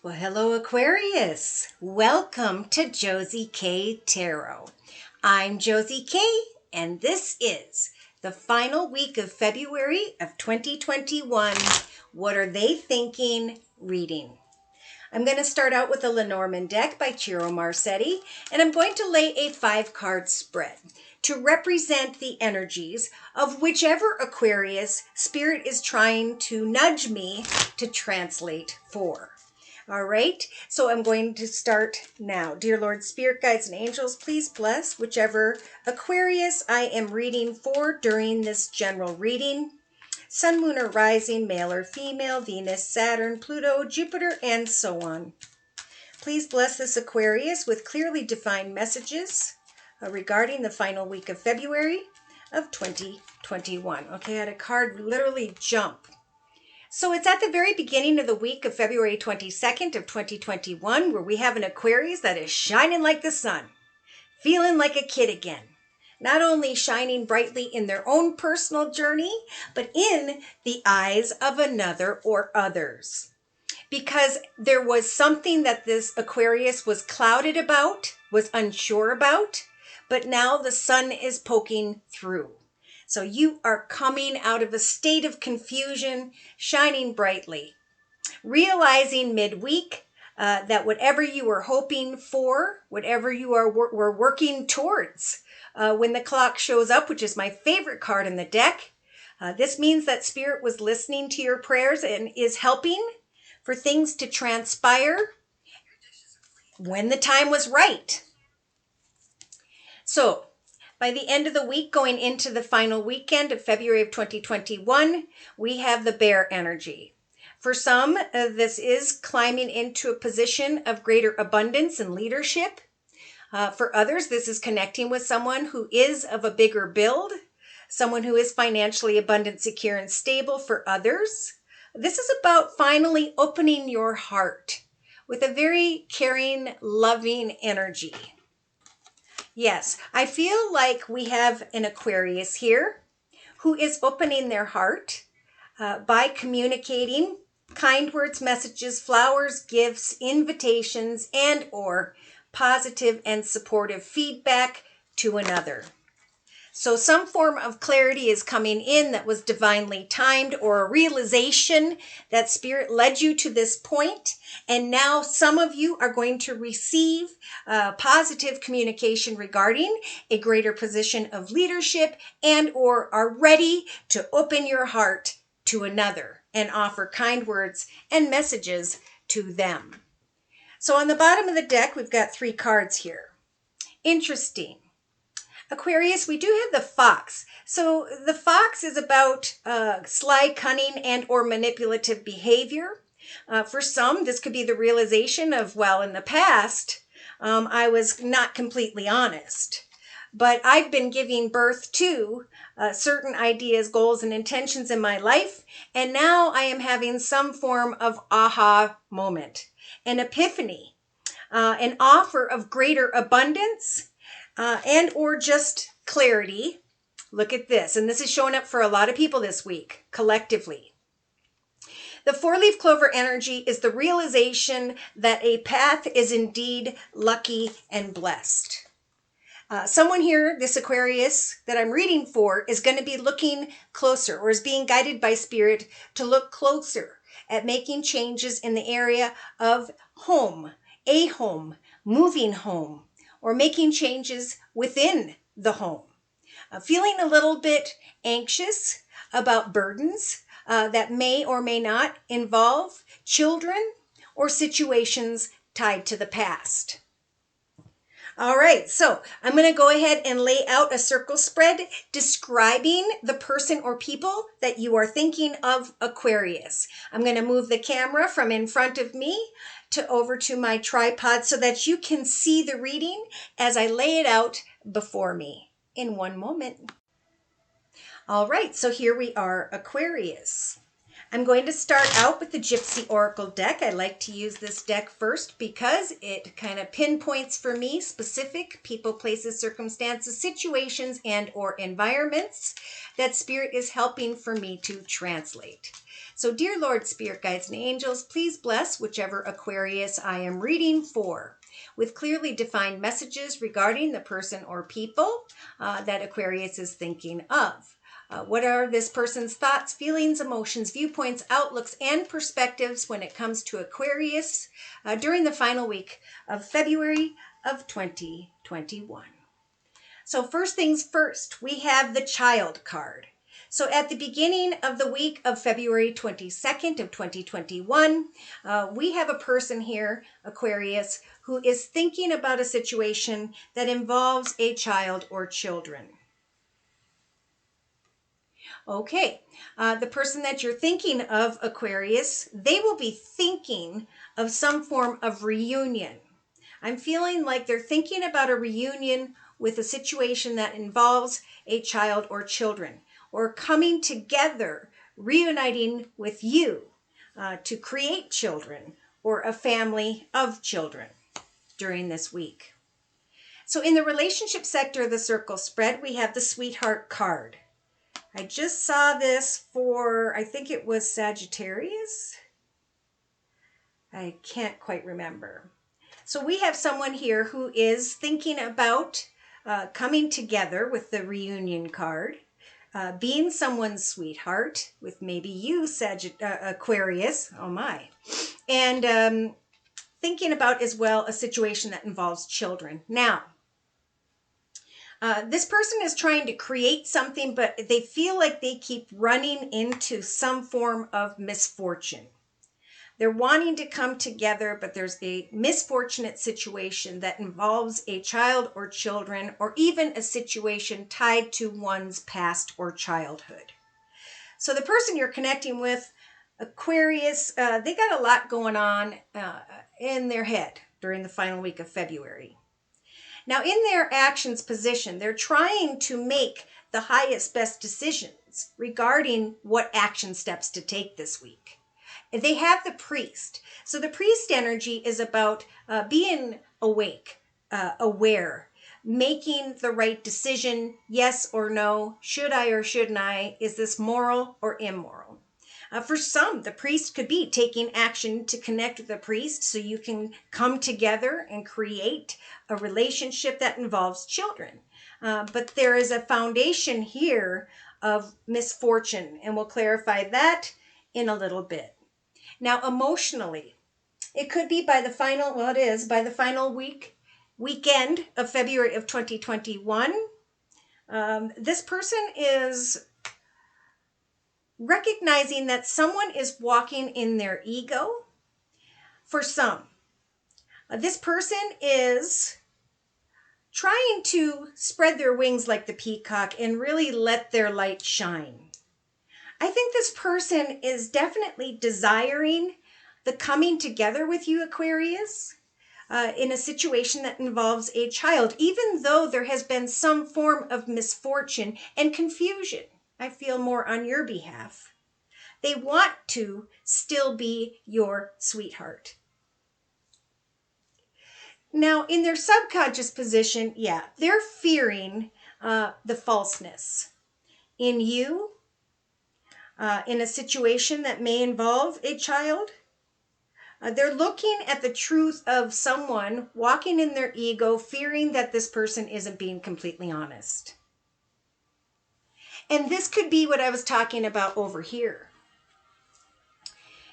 Well, hello, Aquarius. Welcome to Josie K Tarot. I'm Josie K, and this is the final week of February of 2021. What are they thinking? Reading. I'm going to start out with the Lenormand deck by Ciro Marsetti, and I'm going to lay a 5-card spread to represent the energies of whichever Aquarius Spirit is trying to nudge me to translate for. All right, so I'm going to start now. Dear Lord, Spirit, Guides, and Angels, please bless whichever Aquarius I am reading for during this general reading. Sun, Moon, or Rising, male or female, Venus, Saturn, Pluto, Jupiter, and so on. Please bless this Aquarius with clearly defined messages regarding the final week of February of 2021. Okay, I had a card literally jump. So it's at the very beginning of the week of February 22nd of 2021 where we have an Aquarius that is shining like the sun, feeling like a kid again. Not only shining brightly in their own personal journey, but in the eyes of another or others. Because there was something that this Aquarius was clouded about, was unsure about, but now the sun is poking through. So you are coming out of a state of confusion, shining brightly, realizing midweek that whatever you were hoping for, whatever you were working towards, when the clock shows up, which is my favorite card in the deck, this means that Spirit was listening to your prayers and is helping for things to transpire when the time was right. So, by the end of the week, going into the final weekend of February of 2021, we have the Bear energy. For some, this is climbing into a position of greater abundance and leadership. For others, this is connecting with someone who is of a bigger build, someone who is financially abundant, secure, and stable. For others, this is about finally opening your heart with a very caring, loving energy. Yes, I feel like we have an Aquarius here who is opening their heart by communicating kind words, messages, flowers, gifts, invitations, and or positive and supportive feedback to another. So some form of clarity is coming in that was divinely timed, or a realization that Spirit led you to this point. And now some of you are going to receive positive communication regarding a greater position of leadership and or are ready to open your heart to another and offer kind words and messages to them. So on the bottom of the deck, we've got 3 cards here. Interesting. Aquarius, we do have the Fox. So the Fox is about sly, cunning, and or manipulative behavior. For some, this could be the realization of, well, in the past, I was not completely honest. But I've been giving birth to certain ideas, goals, and intentions in my life. And now I am having some form of aha moment, an epiphany, an offer of greater abundance, and or just clarity. Look at this. And this is showing up for a lot of people this week, collectively. The 4-leaf clover energy is the realization that a path is indeed lucky and blessed. Someone here, this Aquarius that I'm reading for, is going to be looking closer, or is being guided by Spirit to look closer at making changes in the area of home, a home, moving home, or making changes within the home. Feeling a little bit anxious about burdens that may or may not involve children or situations tied to the past. All right, so I'm going to go ahead and lay out a circle spread describing the person or people that you are thinking of, Aquarius. I'm going to move the camera from in front of me to over to my tripod so that you can see the reading as I lay it out before me in one moment. All right, so here we are, Aquarius. I'm going to start out with the Gypsy Oracle deck. I like to use this deck first because it kind of pinpoints for me specific people, places, circumstances, situations, and or environments that Spirit is helping for me to translate. So, dear Lord, Spirit Guides, and Angels, please bless whichever Aquarius I am reading for, with clearly defined messages regarding the person or people that Aquarius is thinking of. What are this person's thoughts, feelings, emotions, viewpoints, outlooks, and perspectives when it comes to Aquarius during the final week of February of 2021? So first things first, we have the Child card. So at the beginning of the week of February 22nd of 2021, we have a person here, Aquarius, who is thinking about a situation that involves a child or children. Okay, the person that you're thinking of, Aquarius, they will be thinking of some form of reunion. I'm feeling like they're thinking about a reunion with a situation that involves a child or children, or coming together, reuniting with you to create children or a family of children during this week. So in the relationship sector of the circle spread, we have the Sweetheart card. I just saw this for, I think it was Sagittarius. I can't quite remember. So we have someone here who is thinking about coming together with the reunion card, being someone's sweetheart with maybe you, Aquarius, oh my, and thinking about as well a situation that involves children. Now, this person is trying to create something, but they feel like they keep running into some form of misfortune. They're wanting to come together, but there's a misfortunate situation that involves a child or children, or even a situation tied to one's past or childhood. So the person you're connecting with, Aquarius, they got a lot going on in their head during the final week of February. Now, in their actions position, they're trying to make the highest, best decisions regarding what action steps to take this week. They have the priest. So the priest energy is about being awake, aware, making the right decision, yes or no, should I or shouldn't I, is this moral or immoral? For some, the priest could be taking action to connect with the priest so you can come together and create a relationship that involves children. But there is a foundation here of misfortune, and we'll clarify that in a little bit. Now, emotionally, it could be by the final, well, it is by the final weekend of February of 2021. This person is recognizing that someone is walking in their ego. For some, this person is trying to spread their wings like the peacock and really let their light shine. I think this person is definitely desiring the coming together with you, Aquarius, in a situation that involves a child, even though there has been some form of misfortune and confusion. I feel more on your behalf. They want to still be your sweetheart. Now, in their subconscious position, yeah, they're fearing the falseness in you, in a situation that may involve a child. They're looking at the truth of someone walking in their ego, fearing that this person isn't being completely honest. And this could be what I was talking about over here.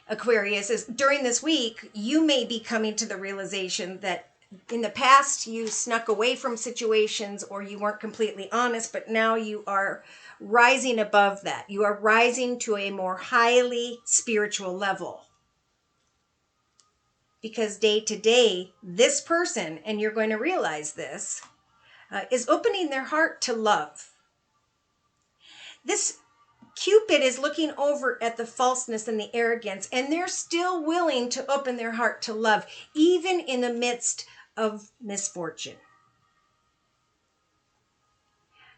Aquarius, is during this week, you may be coming to the realization that in the past you snuck away from situations or you weren't completely honest, but now you are rising above that. You are rising to a more highly spiritual level. Because day to day, this person, and you're going to realize this, is opening their heart to love. This Cupid is looking over at the falseness and the arrogance, and they're still willing to open their heart to love, even in the midst of misfortune.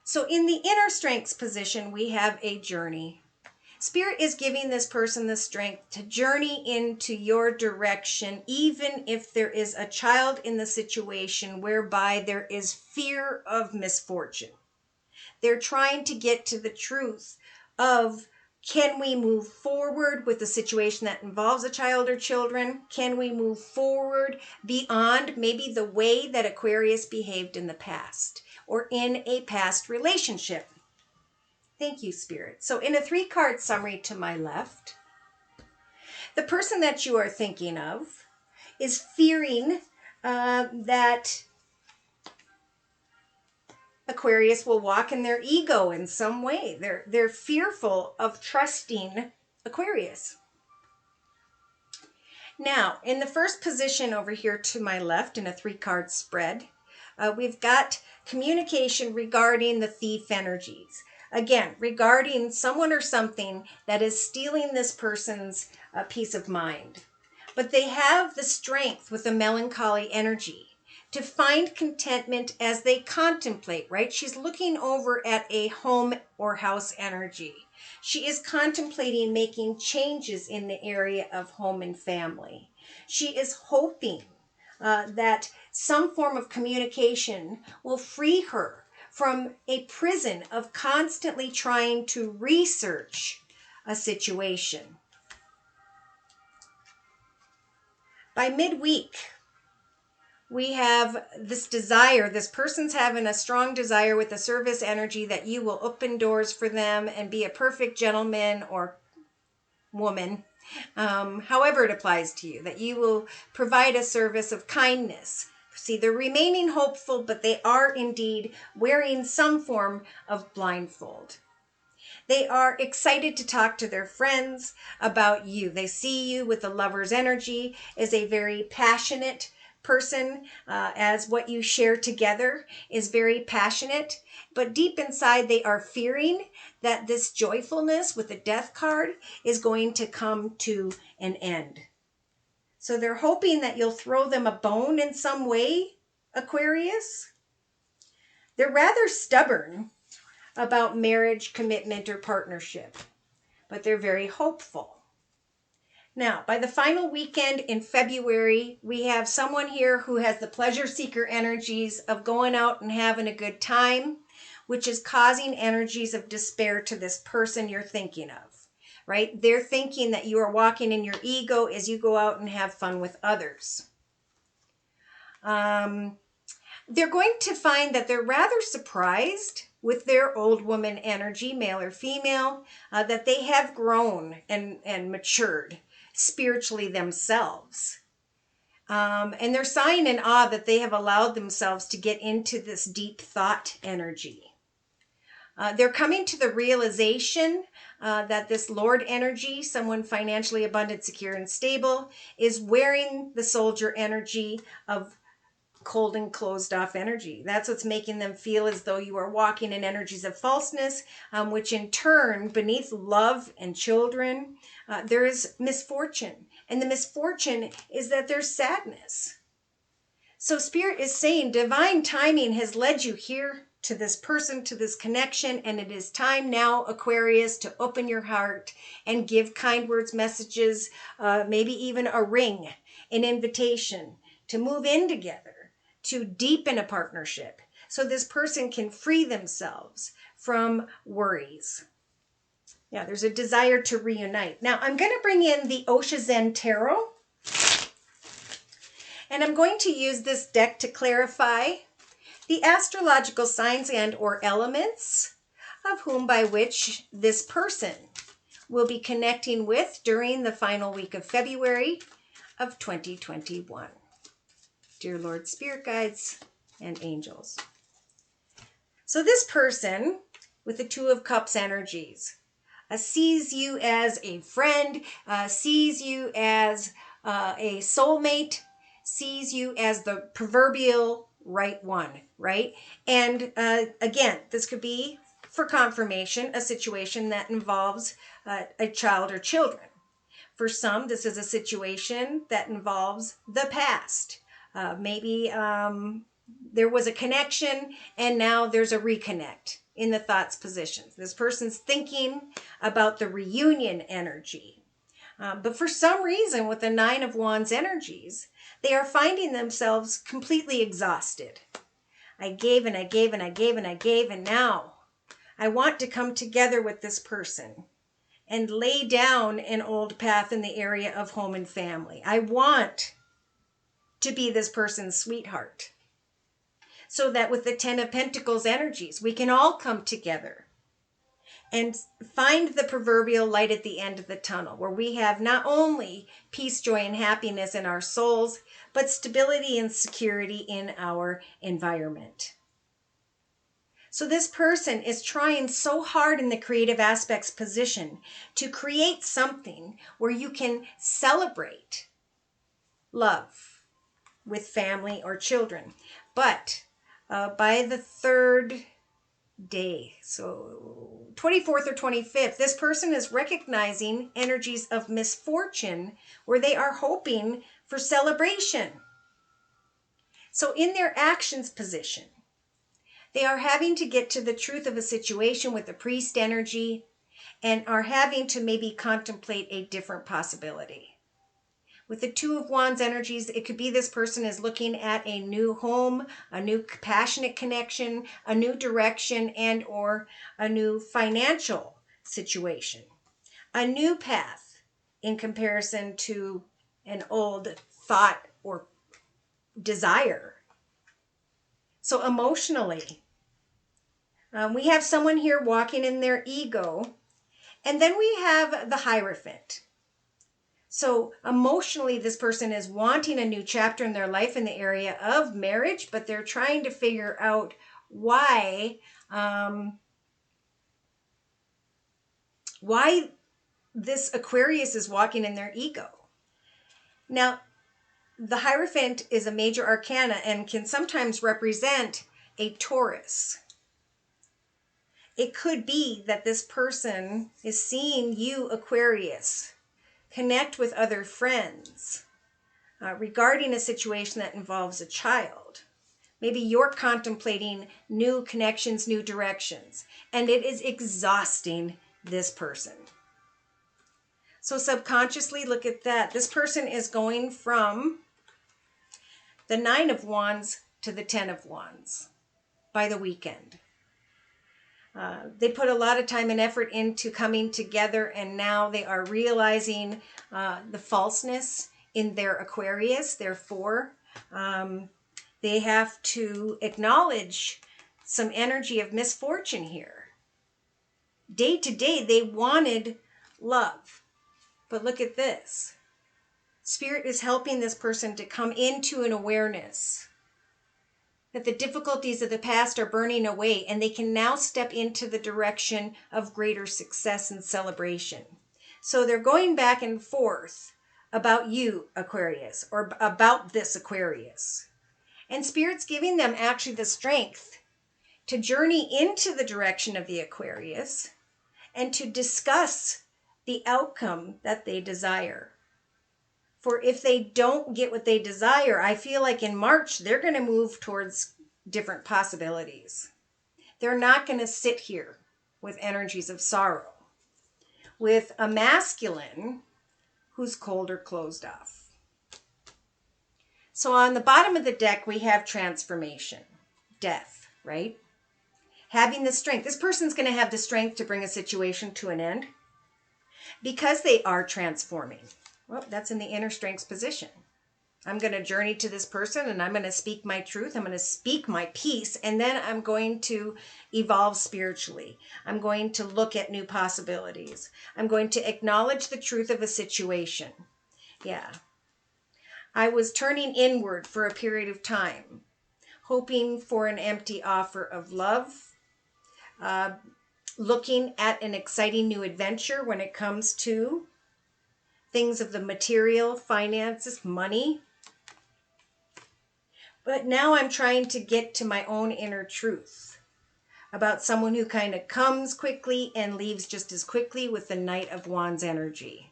So in the inner strengths position, we have a journey. Spirit is giving this person the strength to journey into your direction, even if there is a child in the situation whereby there is fear of misfortune. They're trying to get to the truth of Can we move forward with a situation that involves a child or children? Can we move forward beyond maybe the way that Aquarius behaved in the past or in a past relationship? Thank you, Spirit. So in a 3-card summary to my left, the person that you are thinking of is fearing that Aquarius will walk in their ego in some way. They're fearful of trusting Aquarius. Now, in the first position over here to my left in a 3-card spread, we've got communication regarding the thief energies. Again, regarding someone or something that is stealing this person's peace of mind. But they have the strength with the melancholy energy to find contentment as they contemplate, right? She's looking over at a home or house energy. She is contemplating making changes in the area of home and family. She is hoping that some form of communication will free her from a prison of constantly trying to research a situation. By midweek, we have this desire, this person's having a strong desire with the service energy that you will open doors for them and be a perfect gentleman or woman, however it applies to you, that you will provide a service of kindness. See, they're remaining hopeful, but they are indeed wearing some form of blindfold. They are excited to talk to their friends about you. They see you with the lover's energy as a very passionate person, as what you share together is very passionate, but deep inside they are fearing that this joyfulness with the Death card is going to come to an end. So they're hoping that you'll throw them a bone in some way, Aquarius. They're rather stubborn about marriage, commitment, or partnership, but they're very hopeful. Now, by the final weekend in February, we have someone here who has the pleasure seeker energies of going out and having a good time, which is causing energies of despair to this person you're thinking of, right? They're thinking that you are walking in your ego as you go out and have fun with others. They're going to find that they're rather surprised with their old woman energy, male or female, that they have grown and matured spiritually themselves. And they're sighing in awe that they have allowed themselves to get into this deep thought energy. They're coming to the realization that this Lord energy, someone financially abundant, secure, and stable, is wearing the soldier energy of cold and closed off energy. That's what's making them feel as though you are walking in energies of falseness, which in turn, beneath love and children, there is misfortune. And the misfortune is that there's sadness. So Spirit is saying divine timing has led you here to this person, to this connection, and it is time now, Aquarius, to open your heart and give kind words, messages, maybe even a ring, an invitation to move in together, to deepen a partnership, so this person can free themselves from worries. Yeah, there's a desire to reunite. Now, I'm going to bring in the Osha Zen Tarot, and I'm going to use this deck to clarify the astrological signs and or elements of whom by which this person will be connecting with during the final week of February of 2021. Dear Lord, Spirit Guides, and Angels. So this person with the Two of Cups energies sees you as a friend, sees you as a soulmate, sees you as the proverbial right one, right? And again, this could be, for confirmation, a situation that involves a child or children. For some, this is a situation that involves the past. Maybe there was a connection and now there's a reconnect in the thoughts positions. This person's thinking about the reunion energy. But for some reason, with the Nine of Wands energies, they are finding themselves completely exhausted. I gave and I gave and I gave and I gave, and now I want to come together with this person and lay down an old path in the area of home and family. I want to be this person's sweetheart, so that with the Ten of Pentacles energies, we can all come together and find the proverbial light at the end of the tunnel, where we have not only peace, joy, and happiness in our souls, but stability and security in our environment. So this person is trying so hard in the creative aspects position to create something where you can celebrate love with family or children. But by the third day, so 24th or 25th, this person is recognizing energies of misfortune where they are hoping for celebration. So in their actions position, they are having to get to the truth of a situation with the priest energy and are having to maybe contemplate a different possibility. With the Two of Wands energies, it could be this person is looking at a new home, a new passionate connection, a new direction, and or a new financial situation. A new path in comparison to an old thought or desire. So emotionally, we have someone here walking in their ego, and then we have the Hierophant. So emotionally, this person is wanting a new chapter in their life in the area of marriage, but they're trying to figure out why this Aquarius is walking in their ego. Now, the Hierophant is a major arcana and can sometimes represent a Taurus. It could be that this person is seeing you, Aquarius, connect with other friends regarding a situation that involves a child. Maybe you're contemplating new connections, new directions, and it is exhausting this person. So subconsciously, look at that. This person is going from the Nine of Wands to the Ten of Wands by the weekend. They put a lot of time and effort into coming together, and now they are realizing the falseness in their Aquarius. Therefore, they have to acknowledge some energy of misfortune here. Day to day, they wanted love. But look at this. Spirit is helping this person to come into an awareness that the difficulties of the past are burning away, and they can now step into the direction of greater success and celebration. So they're going back and forth about you, Aquarius, or about this Aquarius. And Spirit's giving them actually the strength to journey into the direction of the Aquarius and to discuss the outcome that they desire. For if they don't get what they desire, I feel like in March, they're going to move towards different possibilities. They're not going to sit here with energies of sorrow, with a masculine who's cold or closed off. So on the bottom of the deck, we have transformation, death, right? Having the strength. This person's going to have the strength to bring a situation to an end because they are transforming. Well, that's in the inner strengths position. I'm going to journey to this person and I'm going to speak my truth. I'm going to speak my peace, and then I'm going to evolve spiritually. I'm going to look at new possibilities. I'm going to acknowledge the truth of a situation. Yeah. I was turning inward for a period of time, hoping for an empty offer of love, looking at an exciting new adventure when it comes to things of the material, finances, money. But now I'm trying to get to my own inner truth about someone who kind of comes quickly and leaves just as quickly with the Knight of Wands energy.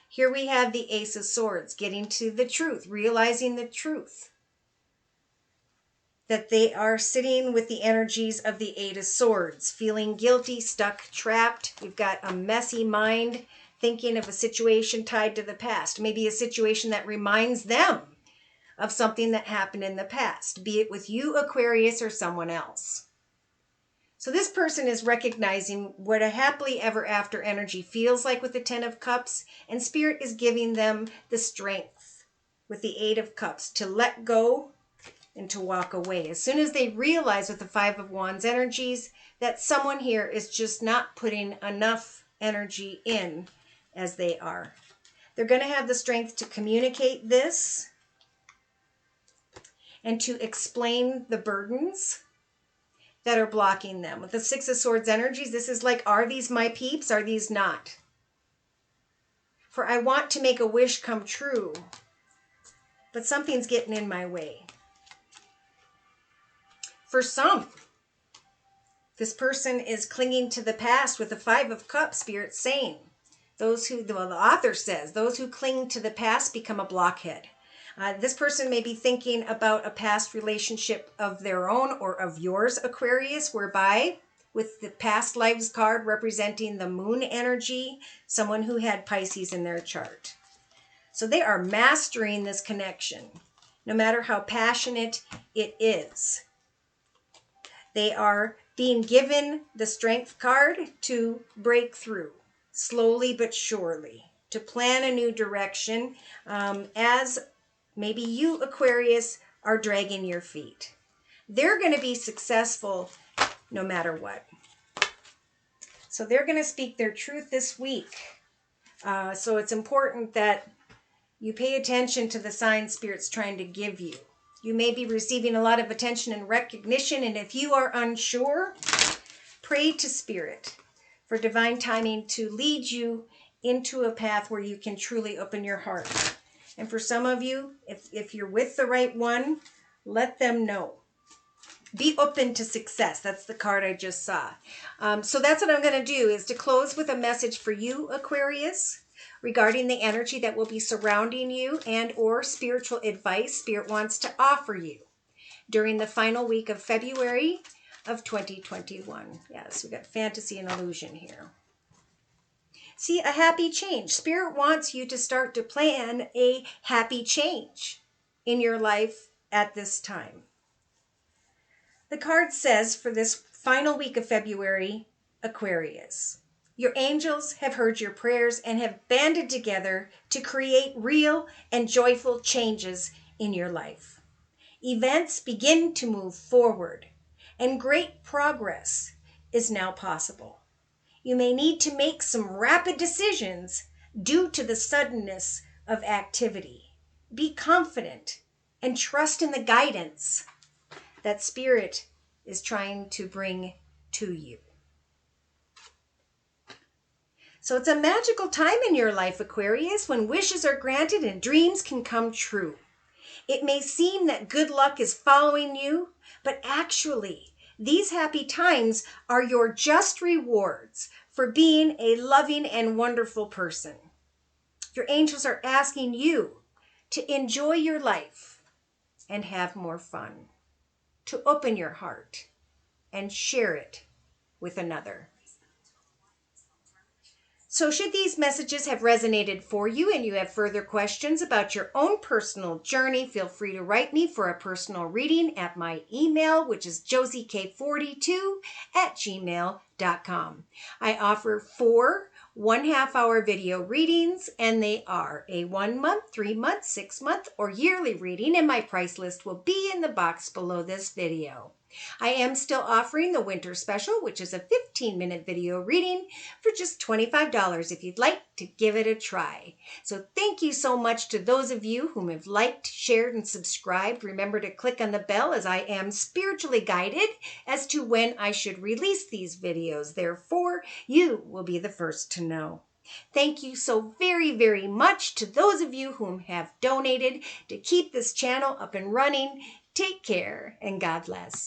Here we have the Ace of Swords, getting to the truth, realizing the truth. That they are sitting with the energies of the Eight of Swords, feeling guilty, stuck, trapped. We've got a messy mind, thinking of a situation tied to the past. Maybe a situation that reminds them of something that happened in the past, be it with you, Aquarius, or someone else. So this person is recognizing what a happily ever after energy feels like with the 10 of Cups, and Spirit is giving them the strength with the 8 of Cups to let go and to walk away. As soon as they realize with the 5 of Wands energies that someone here is just not putting enough energy in as they are. They're going to have the strength to communicate this and to explain the burdens that are blocking them. With the 6 of Swords energies, this is like, are these my peeps? Are these not? For I want to make a wish come true, but something's getting in my way. For some, this person is clinging to the past with the 5 of Cups, Spirit saying. Those who, well, the author says, those who cling to the past become a blockhead. This person may be thinking about a past relationship of their own or of yours, Aquarius, whereby with the past lives card representing the moon energy, someone who had Pisces in their chart. So they are mastering this connection, no matter how passionate it is. They are being given the strength card to break through, slowly but surely, to plan a new direction as maybe you, Aquarius, are dragging your feet. They're going to be successful no matter what. So they're going to speak their truth this week. So it's important that you pay attention to the signs Spirit's trying to give you. You may be receiving a lot of attention and recognition, and if you are unsure, pray to Spirit for divine timing to lead you into a path where you can truly open your heart. And for some of you, if you're with the right one, let them know. Be open to success. That's the card I just saw. So that's what I'm going to do, is to close with a message for you, Aquarius, regarding the energy that will be surrounding you and or spiritual advice Spirit wants to offer you during the final week of February of 2021. Yes, we got fantasy and illusion here. See, a happy change. Spirit wants you to start to plan a happy change in your life at this time. The card says for this final week of February, Aquarius, your angels have heard your prayers and have banded together to create real and joyful changes in your life. Events begin to move forward, and great progress is now possible. You may need to make some rapid decisions due to the suddenness of activity. Be confident and trust in the guidance that Spirit is trying to bring to you. So it's a magical time in your life, Aquarius, when wishes are granted and dreams can come true. It may seem that good luck is following you, but actually, these happy times are your just rewards for being a loving and wonderful person. Your angels are asking you to enjoy your life and have more fun, to open your heart and share it with another. So should these messages have resonated for you and you have further questions about your own personal journey, feel free to write me for a personal reading at my email, which is josiek42@gmail.com. I offer 4 1/2-hour video readings, and they are a 1-month, 3-month, 6-month, or yearly reading, and my price list will be in the box below this video. I am still offering the winter special, which is a 15-minute video reading for just $25 if you'd like to give it a try. So thank you so much to those of you whom have liked, shared, and subscribed. Remember to click on the bell, as I am spiritually guided as to when I should release these videos. Therefore, you will be the first to know. Thank you so very, very much to those of you whom have donated to keep this channel up and running. Take care and God bless.